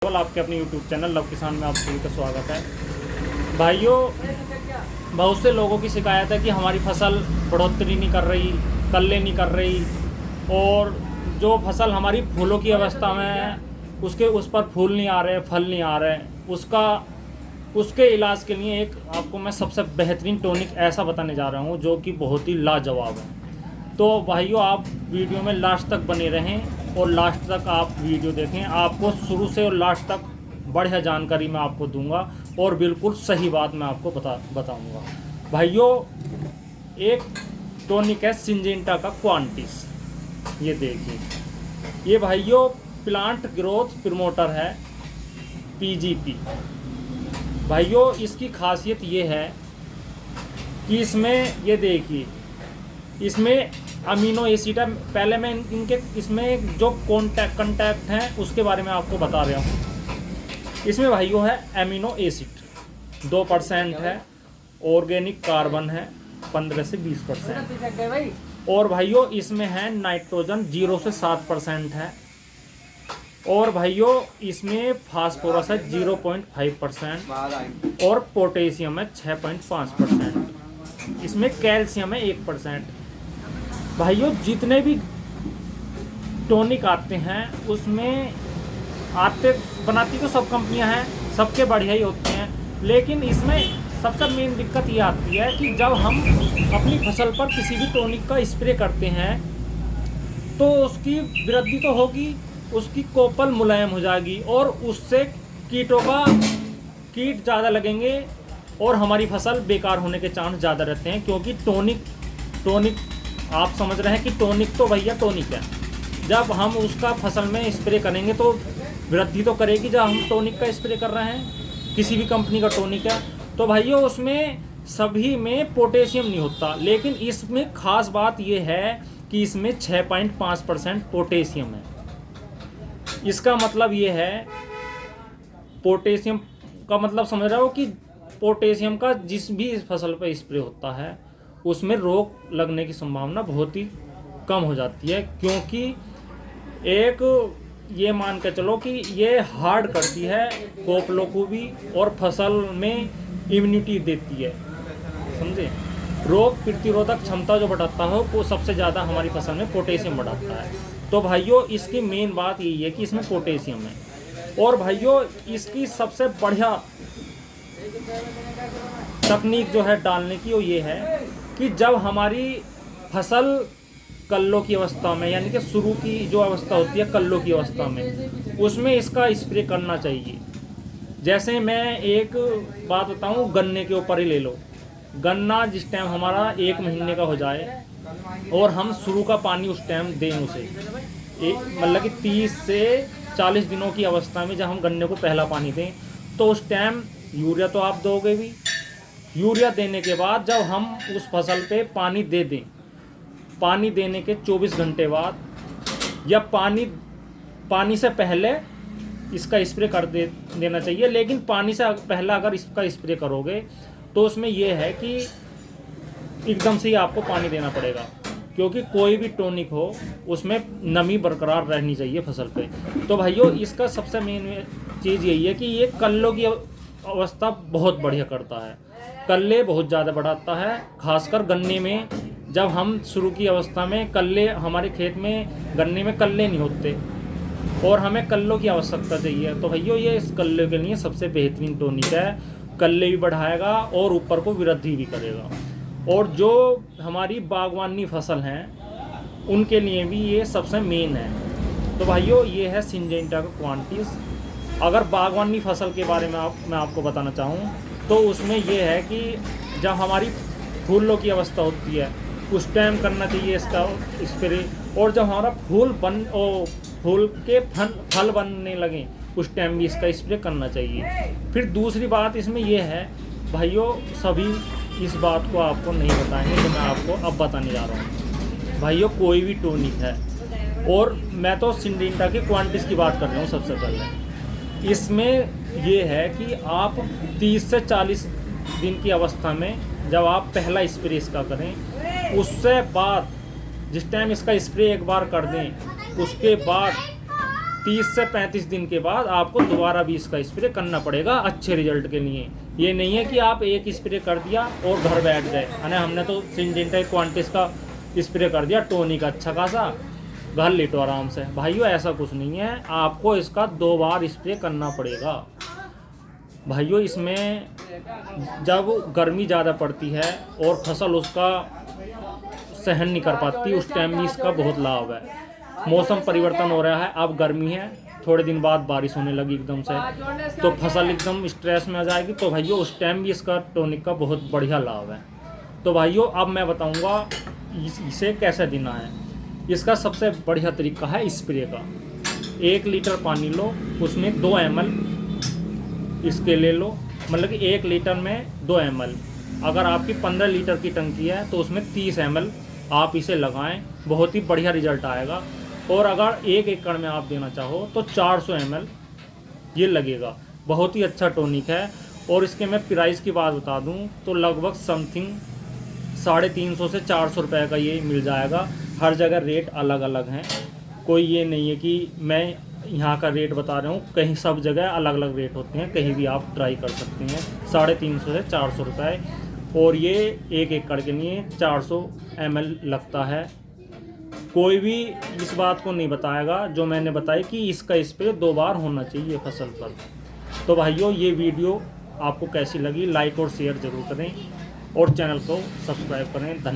आपके अपने YouTube channel love किसान में आप सभी का स्वागत है। भाइयों, बहुत से लोगों की शिकायत है कि हमारी फसल बढ़ोतरी नहीं कर रही, कल्ले नहीं कर रही, और जो फसल हमारी फूलों की अवस्था में है उस पर फूल नहीं आ रहे, फल नहीं आ रहे। उसके इलाज के लिए एक आपको मैं सबसे बेहतरीन टॉनिक ऐसा बताने जा रहा हूँ जो कि बहुत ही लाजवाब है। तो भाइयों, आप वीडियो में लास्ट तक बने रहें और लास्ट तक आप वीडियो देखें। आपको शुरू से और लास्ट तक बढ़िया जानकारी मैं आपको दूंगा और बिल्कुल सही बात मैं आपको बताऊंगा। भाइयों, एक टॉनिक है सिंजेंटा का क्वांटिस। ये देखिए, ये भाइयों प्लांट ग्रोथ प्रमोटर है, पीजीपी। भाइयों, इसकी खासियत ये है कि इसमें ये देखिए, इसमें अमीनो एसिड है। पहले मैं इनके इसमें जो कंटैक्ट हैं उसके बारे में आपको बता रहा हूँ। इसमें भाइयों है अमीनो एसिड 2% है, ऑर्गेनिक कार्बन है 15 से 20%, और भाइयों इसमें है नाइट्रोजन 0 से 7% है, और भाइयों इसमें फास्फोरस है 0.5% और पोटेशियम है 6.5%। इसमें कैल्शियम है 1%। भाइयों, जितने भी टॉनिक आते हैं उसमें बनाती तो सब कंपनियां हैं, सबके बढ़िया ही होते हैं, लेकिन इसमें सबसे मेन दिक्कत ये आती है कि जब हम अपनी फसल पर किसी भी टॉनिक का स्प्रे करते हैं तो उसकी वृद्धि तो होगी, उसकी कोपल मुलायम हो जाएगी और उससे कीट ज़्यादा लगेंगे और हमारी फसल बेकार होने के चांस ज़्यादा रहते हैं। क्योंकि टॉनिक आप समझ रहे हैं कि टॉनिक तो भैया टॉनिक है। जब हम उसका फसल में स्प्रे करेंगे तो वृद्धि तो करेगी। जब हम टॉनिक का स्प्रे कर रहे हैं, किसी भी कंपनी का टॉनिक है, तो भाइयों उसमें सभी में पोटेशियम नहीं होता, लेकिन इसमें खास बात यह है कि इसमें 6.5% पोटेशियम है। इसका मतलब ये है, पोटेशियम का मतलब समझ रहे हो कि पोटेशियम का जिस भी इस फसल पर स्प्रे होता है उसमें रोग लगने की संभावना बहुत ही कम हो जाती है। क्योंकि एक ये मान के चलो कि ये हार्ड करती है कोपलों को भी और फसल में इम्यूनिटी देती है, समझे। रोग प्रतिरोधक क्षमता जो बढ़ाता है वो सबसे ज़्यादा हमारी फसल में पोटेशियम बढ़ाता है। तो भाइयों, इसकी मेन बात यही है कि इसमें पोटेशियम है। और भाइयों, इसकी सबसे बढ़िया तकनीक जो है डालने की, वो ये है कि जब हमारी फसल कल्लों की अवस्था में, यानी कि शुरू की जो अवस्था होती है कल्लों की अवस्था में, उसमें इसका स्प्रे करना चाहिए। जैसे मैं एक बात बताऊं, गन्ने के ऊपर ही ले लो। गन्ना जिस टाइम हमारा 1 महीने का हो जाए और हम शुरू का पानी उस टाइम दें उसे, मतलब कि 30 से 40 दिनों की अवस्था में जब हम गन्ने को पहला पानी दें, तो उस टाइम यूरिया तो आप दोगे भी। यूरिया देने के बाद जब हम उस फसल पे पानी दे दें, पानी देने के 24 घंटे बाद या पानी से पहले इसका स्प्रे कर देना चाहिए। लेकिन पानी से पहले अगर इसका स्प्रे करोगे तो उसमें यह है कि एकदम से ही आपको पानी देना पड़ेगा, क्योंकि कोई भी टॉनिक हो उसमें नमी बरकरार रहनी चाहिए फसल पे। तो भाइयों, इसका सबसे मेन चीज़ यही है कि ये कल्लों की अवस्था बहुत बढ़िया करता है, कल्ले बहुत ज़्यादा बढ़ाता है। खासकर गन्ने में जब हम शुरू की अवस्था में कल्ले, हमारे खेत में गन्ने में कल्ले नहीं होते और हमें कल्लों की आवश्यकता चाहिए, तो भैया ये इस कल्ले के लिए सबसे बेहतरीन टॉनिक है। कल्ले भी बढ़ाएगा और ऊपर को वृद्धि भी करेगा। और जो हमारी बागवानी फसल हैं उनके लिए भी ये सबसे मेन है। तो भाइयों, ये है सिंजेंटा का क्वांटिस। अगर बागवानी फसल के बारे में मैं आपको बताना चाहूँ तो उसमें ये है कि जब हमारी फूलों की अवस्था होती है उस टाइम करना चाहिए इसका स्प्रे, और जब हमारा फूल के फल बनने लगे उस टाइम भी इसका स्प्रे करना चाहिए। फिर दूसरी बात इसमें यह है भाइयों, सभी इस बात को आपको नहीं बताएंगे जो मैं आपको अब बताने जा रहा हूँ। भाइयों, कोई भी टॉनिक है, और मैं तो सिंजेंटा की क्वांटिस की बात कर रहा हूँ सबसे पहले। इसमें ये है कि आप 30 से 40 दिन की अवस्था में जब आप पहला स्प्रे इसका करें, उससे बाद जिस टाइम इसका स्प्रे एक बार कर दें उसके बाद 30 से 35 दिन के बाद आपको दोबारा भी इसका स्प्रे करना पड़ेगा अच्छे रिजल्ट के लिए। ये नहीं है कि आप एक स्प्रे कर दिया और घर बैठ गए, अरे हमने तो सिंजेंटा क्वांटिस का स्प्रे कर दिया टोनिक अच्छा खासा, घर लेटो आराम से। भाइयों ऐसा कुछ नहीं है, आपको इसका 2 बार स्प्रे करना पड़ेगा। भाइयों इसमें जब गर्मी ज़्यादा पड़ती है और फसल उसका सहन नहीं कर पाती, उस टाइम में इसका बहुत लाभ है। मौसम परिवर्तन हो रहा है, अब गर्मी है, थोड़े दिन बाद बारिश होने लगी एकदम से, तो फसल एकदम स्ट्रेस में आ जाएगी, तो भाइयों उस टाइम भी इसका टॉनिक का बहुत बढ़िया लाभ है। तो भाइयों अब मैं बताऊंगा इसे कैसे देना है। इसका सबसे बढ़िया तरीका है स्प्रे का। 1 लीटर पानी लो, उसमें 2 ml इसके ले लो, मतलब कि 1 लीटर में 2 ml। अगर आपकी 15 लीटर की टंकी है तो उसमें 30 ml आप इसे लगाएं, बहुत ही बढ़िया रिजल्ट आएगा। और अगर 1 एकड़ में आप देना चाहो तो 400 ml ये लगेगा, बहुत ही अच्छा टॉनिक है। और इसके मैं प्राइस की बात बता दूं तो लगभग समथिंग 350 से 400 रुपये का ये मिल जाएगा। हर जगह रेट अलग अलग हैं, कोई ये नहीं है कि मैं यहाँ का रेट बता रहा हूँ, कहीं सब जगह अलग अलग रेट होते हैं, कहीं भी आप ट्राई कर सकते हैं। 350 से 400 रुपये, और ये 1 एकड़ के लिए 400 ml लगता है। कोई भी इस बात को नहीं बताएगा जो मैंने बताया कि इसका स्प्रे 2 बार होना चाहिए फसल पर। तो भाइयों ये वीडियो आपको कैसी लगी, लाइक और शेयर ज़रूर करें और चैनल को सब्सक्राइब करें। धन्यवाद।